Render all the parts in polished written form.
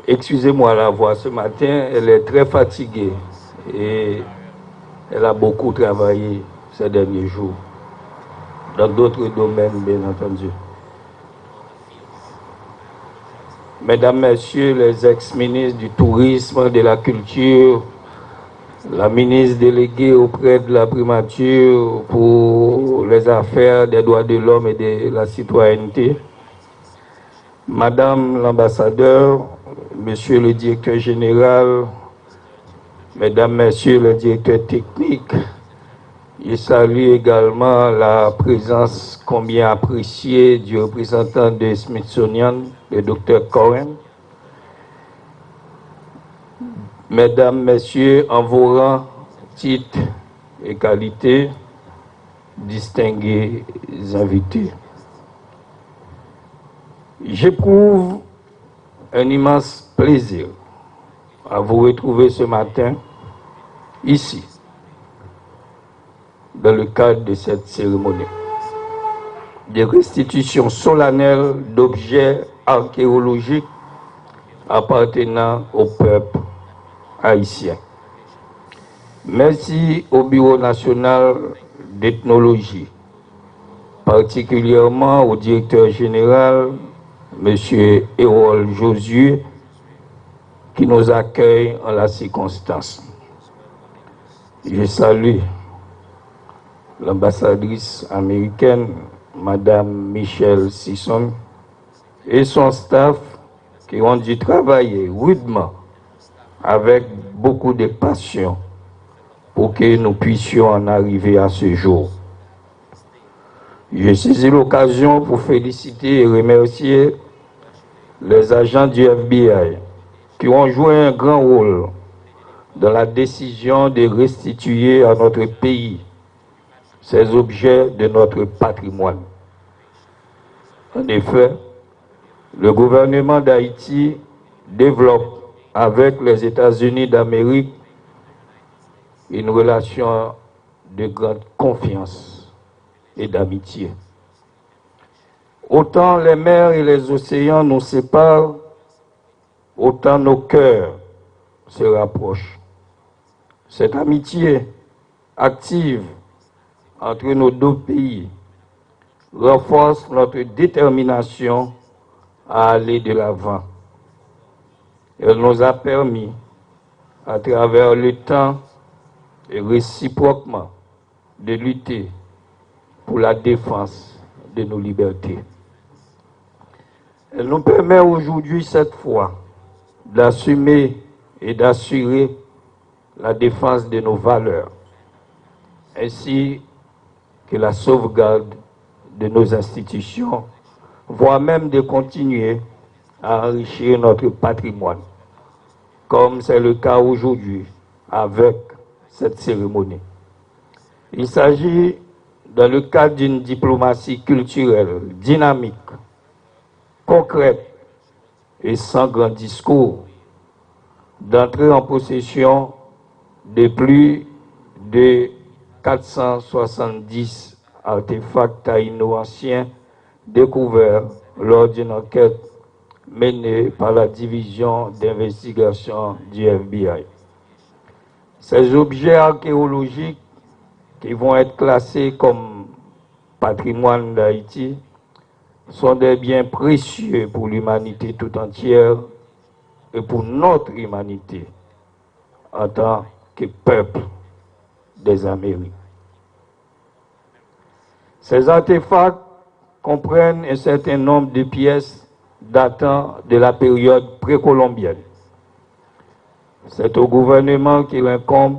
Excusez-moi la voix, ce matin, elle est très fatiguée et elle a beaucoup travaillé ces derniers jours, dans d'autres domaines, bien entendu. Mesdames, Messieurs les ex-ministres du Tourisme, de la Culture, la ministre déléguée auprès de la primature pour les affaires des droits de l'homme et de la citoyenneté, Madame l'ambassadeur, Monsieur le directeur général, Mesdames, Messieurs les directeurs techniques, je salue également la présence combien appréciée du représentant de Smithsonian, le Dr Cohen. Mesdames, Messieurs, en vos rangs, titres et qualités, distingués invités. J'éprouve un immense plaisir à vous retrouver ce matin, ici, dans le cadre de cette cérémonie de restitution solennelle d'objets archéologiques appartenant au peuple haïtien. Merci au Bureau national d'ethnologie, particulièrement au directeur général, M. Hérol Josué, qui nous accueille en la circonstance. Je salue l'ambassadrice américaine, Madame Michelle Sisson, et son staff qui ont dû travailler rudement avec beaucoup de passion pour que nous puissions en arriver à ce jour. Je saisis l'occasion pour féliciter et remercier les agents du FBI qui ont joué un grand rôle dans la décision de restituer à notre pays ces objets de notre patrimoine. En effet, le gouvernement d'Haïti développe avec les États-Unis d'Amérique une relation de grande confiance et d'amitié. Autant les mers et les océans nous séparent, autant nos cœurs se rapprochent. Cette amitié active entre nos deux pays renforce notre détermination à aller de l'avant. Elle nous a permis, à travers le temps et réciproquement, de lutter pour la défense de nos libertés. Elle nous permet aujourd'hui, cette fois, d'assumer et d'assurer la défense de nos valeurs, ainsi que la sauvegarde de nos institutions, voire même de continuer à enrichir notre patrimoine, comme c'est le cas aujourd'hui avec cette cérémonie. Il s'agit, dans le cadre d'une diplomatie culturelle dynamique, concrète et sans grand discours, d'entrer en possession de plus de 470 artefacts taïno anciens découverts lors d'une enquête menée par la division d'investigation du FBI. Ces objets archéologiques qui vont être classés comme patrimoine d'Haïti sont des biens précieux pour l'humanité tout entière et pour notre humanité en tant que peuple des Amériques. Ces artefacts comprennent un certain nombre de pièces datant de la période précolombienne. C'est au gouvernement qu'il incombe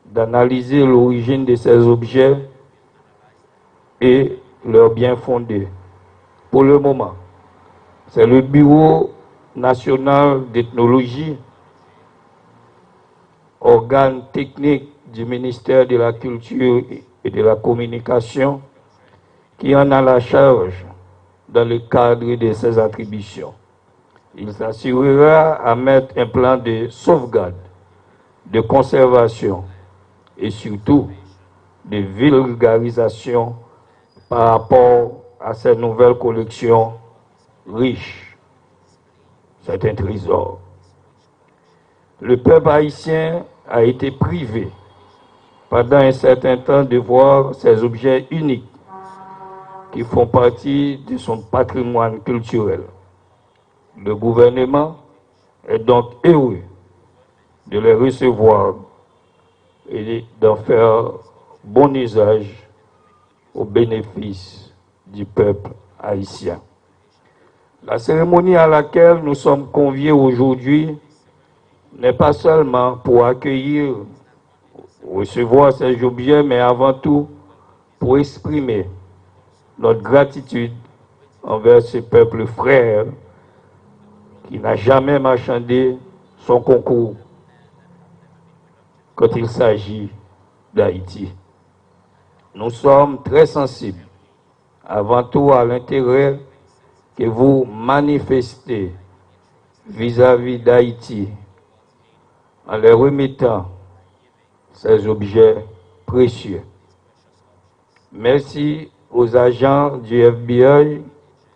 d'analyser l'origine de ces objets et leur bien fondé. Pour le moment, c'est le Bureau national d'ethnologie, organe technique du ministère de la Culture et de la Communication, qui en a la charge dans le cadre de ses attributions. Il s'assurera à mettre un plan de sauvegarde, de conservation et surtout de vulgarisation par rapport à ces nouvelles collections riches. C'est un trésor. Le peuple haïtien a été privé pendant un certain temps de voir ces objets uniques qui font partie de son patrimoine culturel. Le gouvernement est donc heureux de les recevoir et d'en faire bon usage au bénéfice du peuple haïtien. La cérémonie à laquelle nous sommes conviés aujourd'hui n'est pas seulement pour accueillir, recevoir ces objets, mais avant tout pour exprimer notre gratitude envers ce peuple frère qui n'a jamais marchandé son concours quand il s'agit d'Haïti. Nous sommes très sensibles avant tout à l'intérêt que vous manifestez vis-à-vis d'Haïti en leur remettant ces objets précieux. Merci aux agents du FBI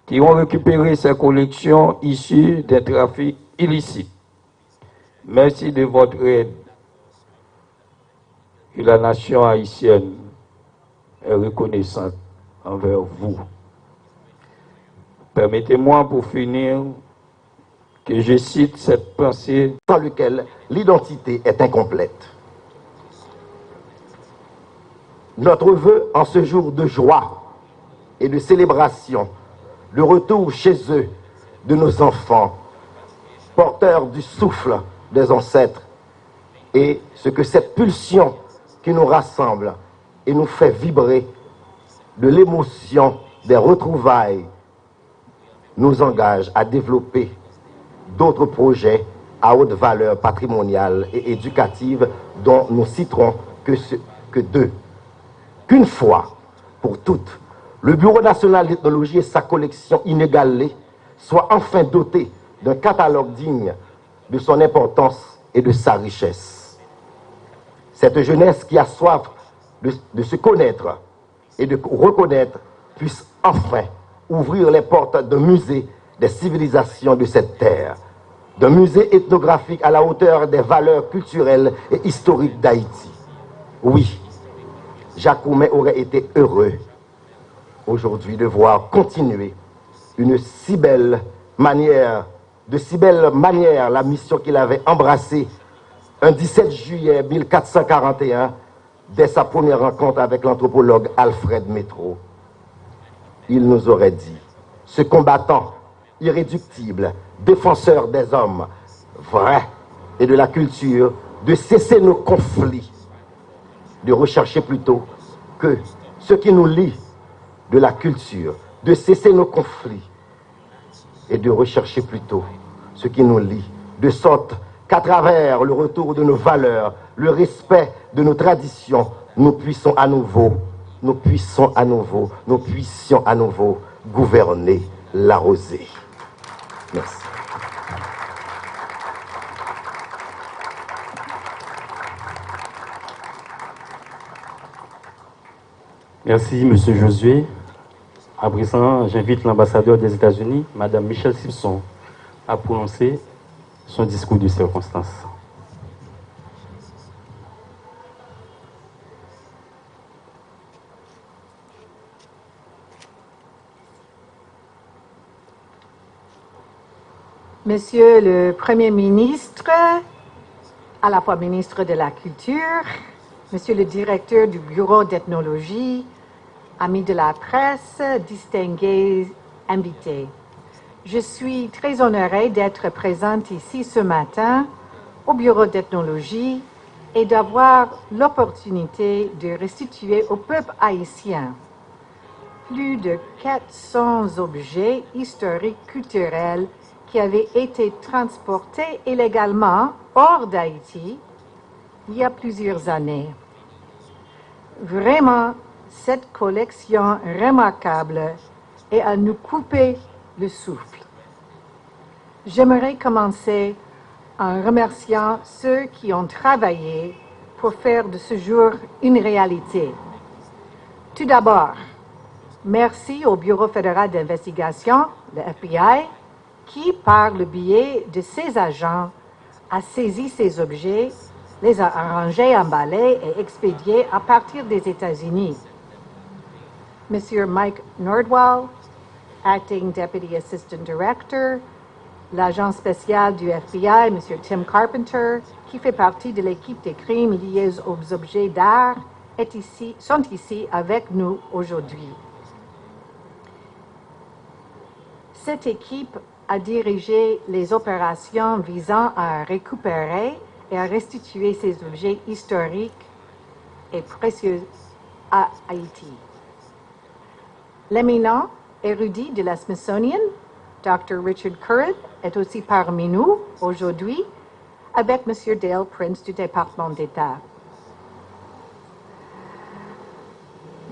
qui ont récupéré ces collections issues d'un trafic illicite. Merci de votre aide. Et la nation haïtienne est reconnaissante envers vous. Permettez-moi pour finir que je cite cette pensée sans lequel l'identité est incomplète. Notre vœu en ce jour de joie et de célébration, le retour chez eux de nos enfants, porteurs du souffle des ancêtres, et ce que cette pulsion qui nous rassemble et nous fait vibrer de l'émotion des retrouvailles nous engage à développer d'autres projets à haute valeur patrimoniale et éducative dont nous citerons que deux. Qu'une fois pour toutes, le Bureau national d'ethnologie et sa collection inégalée soient enfin dotés d'un catalogue digne de son importance et de sa richesse. Cette jeunesse qui a soif de se connaître et de reconnaître puisse enfin ouvrir les portes d'un musée des civilisations de cette terre, d'un musée ethnographique à la hauteur des valeurs culturelles et historiques d'Haïti. Oui, Jacques Oumet aurait été heureux aujourd'hui de voir continuer de si belle manière la mission qu'il avait embrassée un 17 juillet 1441 dès sa première rencontre avec l'anthropologue Alfred Métro. Il nous aurait dit, ce combattant irréductible, défenseur des hommes vrais et de la culture, de cesser nos conflits, de rechercher plutôt que ce qui nous lie de la culture, de cesser nos conflits et de rechercher plutôt ce qui nous lie, de sorte qu'à travers le retour de nos valeurs, le respect de nos traditions, nous puissions à nouveau gouverner la rosée. Merci. Merci, M. Josué. À présent, j'invite l'ambassadeur des États-Unis, Mme Michelle Simpson, à prononcer son discours de circonstance. Monsieur le Premier ministre, à la fois ministre de la Culture, Monsieur le directeur du Bureau d'ethnologie, amis de la presse, distingués invités. Je suis très honorée d'être présente ici ce matin au Bureau d'ethnologie et d'avoir l'opportunité de restituer au peuple haïtien plus de 400 objets historiques culturels qui avaient été transportés illégalement hors d'Haïti il y a plusieurs années. Vraiment, cette collection remarquable est à nous couper le souffle. J'aimerais commencer en remerciant ceux qui ont travaillé pour faire de ce jour une réalité. Tout d'abord, merci au Bureau fédéral d'investigation, le FBI, qui, par le biais de ses agents, a saisi ces objets, les a arrangés, emballés et expédiés à partir des États-Unis. Monsieur Mike Nordwall, Acting Deputy Assistant Director, l'agent spécial du FBI, Monsieur Tim Carpenter, qui fait partie de l'équipe des crimes liés aux objets d'art, sont ici avec nous aujourd'hui. Cette équipe a dirigé les opérations visant à récupérer et à restituer ces objets historiques et précieux à Haïti. L'éminent érudit de la Smithsonian, Dr. Richard Curran, est aussi parmi nous aujourd'hui, avec M. Dale Prince du département d'État.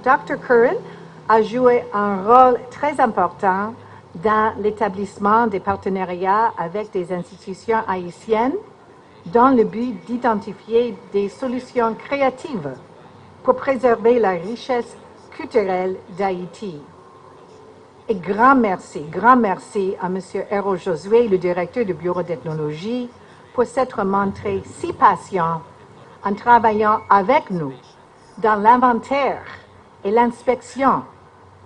Dr. Curran a joué un rôle très important dans l'établissement des partenariats avec des institutions haïtiennes dans le but d'identifier des solutions créatives pour préserver la richesse culturelle d'Haïti. Et grand merci à M. Hérault Josué, le directeur du Bureau d'ethnologie, pour s'être montré si patient en travaillant avec nous dans l'inventaire et l'inspection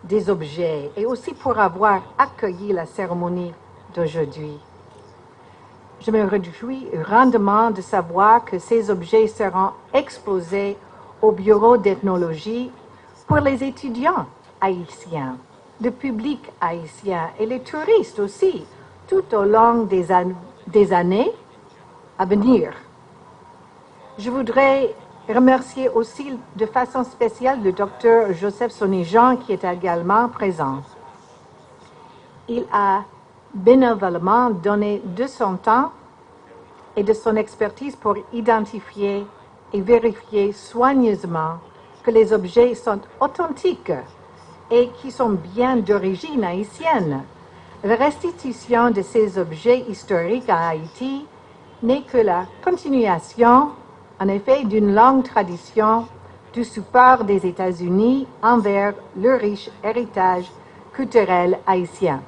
des objets et aussi pour avoir accueilli la cérémonie d'aujourd'hui. Je me réjouis grandement de savoir que ces objets seront exposés au Bureau d'ethnologie pour les étudiants haïtiens, le public haïtien et les touristes aussi, tout au long des années à venir. Je voudrais remercier aussi de façon spéciale le docteur Joseph Sonny-Jean qui est également présent. Il a bénévolement donné de son temps et de son expertise pour identifier et vérifier soigneusement que les objets sont authentiques et qui sont bien d'origine haïtienne. La restitution de ces objets historiques à Haïti n'est que la continuation, en effet, d'une longue tradition du support des États-Unis envers le riche héritage culturel haïtien.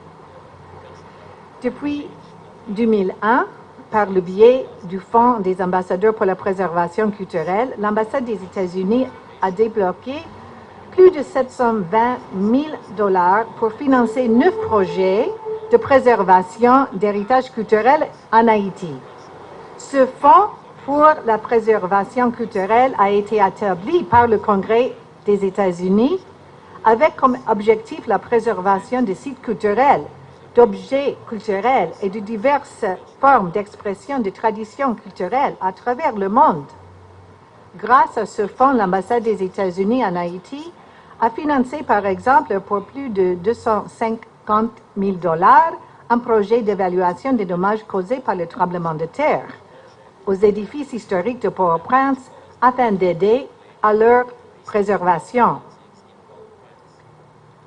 Depuis 2001, par le biais du Fonds des ambassadeurs pour la préservation culturelle, l'ambassade des États-Unis a débloqué plus de 720 000 $ pour financer 9 projets de préservation d'héritage culturel en Haïti. Ce fonds pour la préservation culturelle a été établi par le Congrès des États-Unis avec comme objectif la préservation des sites culturels, d'objets culturels et de diverses formes d'expression de traditions culturelles à travers le monde. Grâce à ce fonds, l'ambassade des États-Unis en Haïti a financé, par exemple, pour plus de 250 000 $ un projet d'évaluation des dommages causés par le tremblement de terre aux édifices historiques de Port-au-Prince afin d'aider à leur préservation.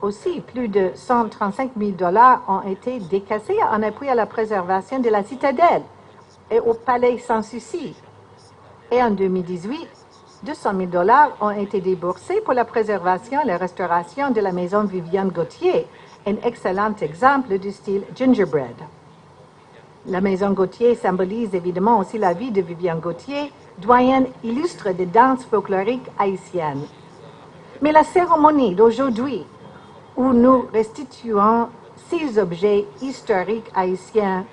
Aussi, plus de 135 000 $ ont été décaissés en appui à la préservation de la citadelle et au palais Sans-Souci. Et en 2018, 200 000 $ ont été déboursés pour la préservation et la restauration de la maison Viviane Gauthier, un excellent exemple du style gingerbread. La maison Gauthier symbolise évidemment aussi la vie de Viviane Gauthier, doyenne illustre des danses folkloriques haïtiennes. Mais la cérémonie d'aujourd'hui, où nous restituons ces objets historiques haïtiens,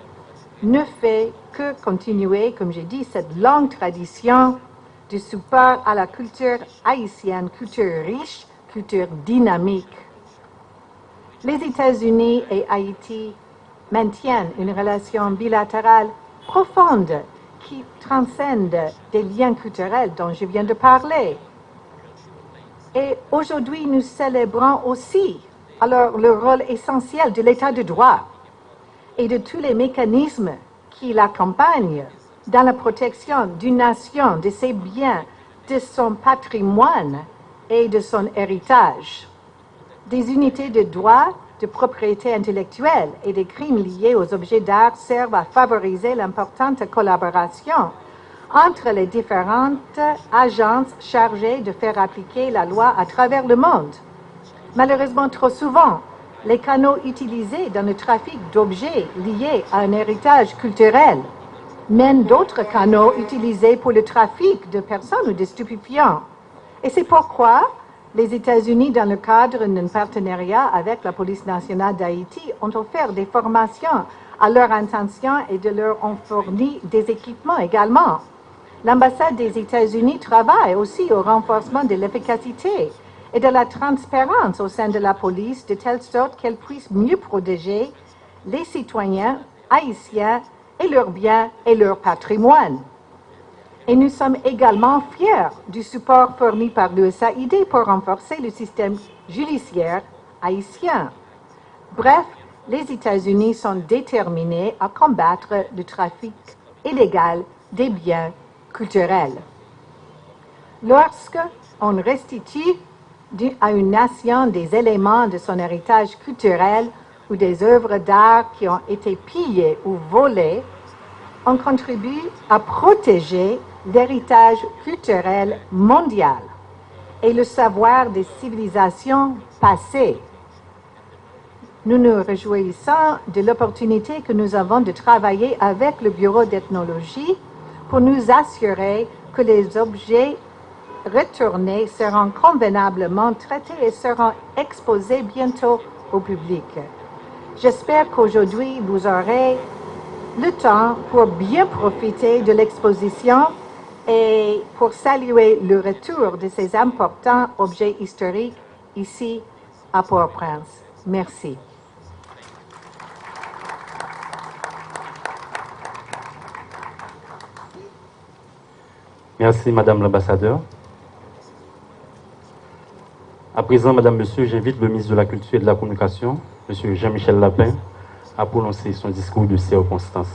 ne fait que continuer, comme j'ai dit, cette longue tradition de support à la culture haïtienne, culture riche, culture dynamique. Les États-Unis et Haïti maintiennent une relation bilatérale profonde qui transcende des liens culturels dont je viens de parler. Et aujourd'hui, nous célébrons aussi alors le rôle essentiel de l'État de droit et de tous les mécanismes qui l'accompagnent dans la protection d'une nation, de ses biens, de son patrimoine et de son héritage. Des unités de droit, de propriété intellectuelle et des crimes liés aux objets d'art servent à favoriser l'importante collaboration entre les différentes agences chargées de faire appliquer la loi à travers le monde. Malheureusement, trop souvent, les canaux utilisés dans le trafic d'objets liés à un héritage culturel mènent d'autres canaux utilisés pour le trafic de personnes ou de stupéfiants. Et c'est pourquoi les États-Unis, dans le cadre d'un partenariat avec la Police nationale d'Haïti, ont offert des formations à leur intention et de leur ont fourni des équipements également. L'ambassade des États-Unis travaille aussi au renforcement de l'efficacité et de la transparence au sein de la police, de telle sorte qu'elle puisse mieux protéger les citoyens haïtiens et leurs biens et leur patrimoine. Et nous sommes également fiers du support fourni par l'USAID pour renforcer le système judiciaire haïtien. Bref, les États-Unis sont déterminés à combattre le trafic illégal des biens culturels. Lorsque on restitue à une nation des éléments de son héritage culturel ou des œuvres d'art qui ont été pillées ou volées, on contribue à protéger l'héritage culturel mondial et le savoir des civilisations passées. Nous nous réjouissons de l'opportunité que nous avons de travailler avec le Bureau d'ethnologie pour nous assurer que les objets retournés seront convenablement traités et seront exposés bientôt au public. J'espère qu'aujourd'hui, vous aurez le temps pour bien profiter de l'exposition et pour saluer le retour de ces importants objets historiques ici à Port-au-Prince. Merci. Merci, Madame l'ambassadeur. À présent, Madame, Monsieur, j'invite le ministre de la Culture et de la Communication, Monsieur Jean-Michel Lapin, à prononcer son discours de circonstance.